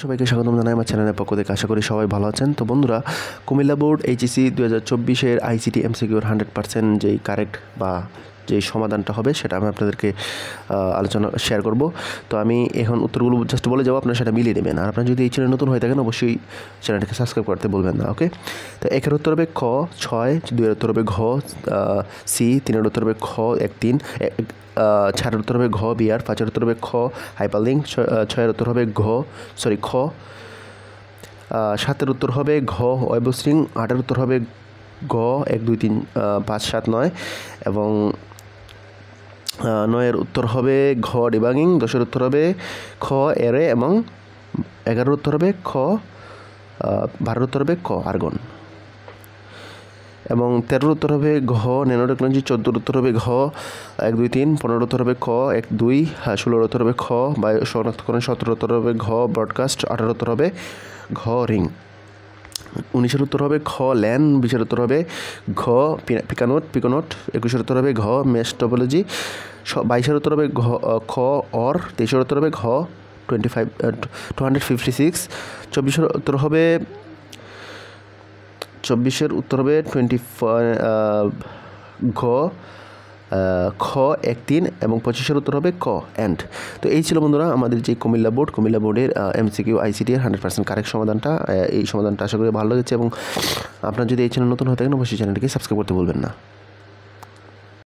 সবাইকে স্বাগতম জানাই আমার চ্যানেলের পক্ষ থেকে। আশা করি সবাই ভালো আছেন। তো বন্ধুরা, কুমিল্লা বোর্ড এইচএসসি 2024-এর আইসিটি এমসিকিউর 100% যেই কারেক্ট বা যেই সমাধানটা হবে সেটা আমি আপনাদেরকে শেয়ার করব। তো আমি এখন উত্তরগুলো জাস্ট বলে যাবো, আপনারা সেটা মিলিয়ে নেবেন। আর আপনারা যদি এই চ্যানেল নতুন হয়ে থাকেন অবশ্যই চ্যানেলটাকে সাবস্ক্রাইব করতে বলবেন না। ওকে, তো একের উত্তর হবে খ 6, 2-এর উত্তর হবে ঘ সি, 3-এর উত্তর হবে খ 1-3, 4-এর উত্তর হবে ঘ বিআর, 5-এর উত্তর হবে খ হাইপারলিঙ্ক, 6-এর উত্তর হবে খ 7-এর উত্তর হবে ঘ ওয়েবস্ট্রিং, 8-এর উত্তর হবে গ 1 2 3 5 7 9 এবং 9-এর উত্তর হবে ঘ ডিবাগিং, 10-এর উত্তর হবে খ এরে এবং 11-এর উত্তর হবে খ 12-এর উত্তর হবে ক আর্গন এবং 13-এর উত্তর হবে ঘ ন্যানো টেকনোলজি, 14-এর উত্তর হবে ঘ 1 2 3, 15-এর উত্তর হবে খ 1 2, 16-এর উত্তর হবে খ বায়ু শনাক্তকরণ, 17-এর উত্তর হবে ঘ ব্রডকাস্ট, 18-এর উত্তর হবে ঘ রিং, 19-এর উত্তর হবে খ ল্যান, 20-এর উত্তর হবে ঘ পিকানোট, 21-এর উত্তর হবে ঘ মেশ টপোলজি, 22-এর উত্তর হবে ঘ খ অর, 23-এর উত্তর হবে ঘ 256, 24-এর উত্তর হবে ঘ খ 1 3 এবং 25-এর উত্তর হবে ক অ্যান্ড। তো এই ছিল বন্ধুরা আমাদের যে কুমিল্লা বোর্ডের এমসিকিউ আইসিটি এর 100% কারেক্ট সমাধানটা। এই সমাধানটা আশা করি ভালো লেগেছে এবং আপনারা যদি এই চ্যানেল নতুন হয়ে থাকেন অবশ্যই চ্যানেলটিকে সাবস্ক্রাইব করতে ভুলবেন না।